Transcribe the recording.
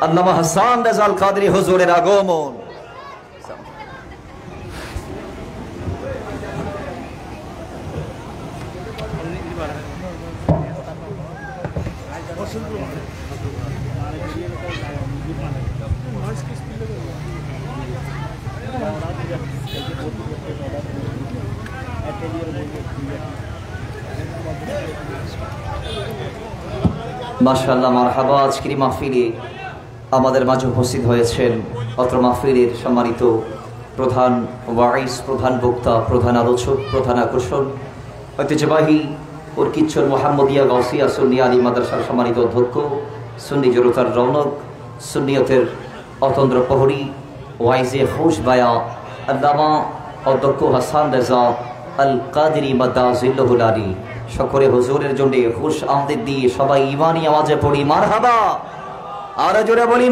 আল্লামা হাসান রেজাল কাদরি হুজুরের আগমন। মাশাআল্লাহ, মারহাবা। আজকের মাহফিলে আমাদের মাঝে উপস্থিত হয়েছেন অত্র মাহফিলের সম্মানিত প্রধান ওয়াইস, প্রধান বক্তা, প্রধান আলোচক, প্রধান আকর্ষণ, ঐতিহ্যবাহী উরকিচ্ছর মোহাম্মদিয়া গাউসিয়া সুন্নি আলী মাদ্রাসার সম্মানিত অধ্যক্ষ, সুন্নি জনতার রৌনক, সুন্নিয়তের অতন্দ্র প্রহরী, ওয়াইজে খুশ বায়া আল্লামা অধ্যক্ষ হাসান রেজা আল কাদরি মাদাজিল্লাহুল আলী। সকলে হুজুরের জন্য খুশ আমদের দিয়ে সবাই ইমানি আওয়াজে পড়ি মারহাবা। আর জোরে বলি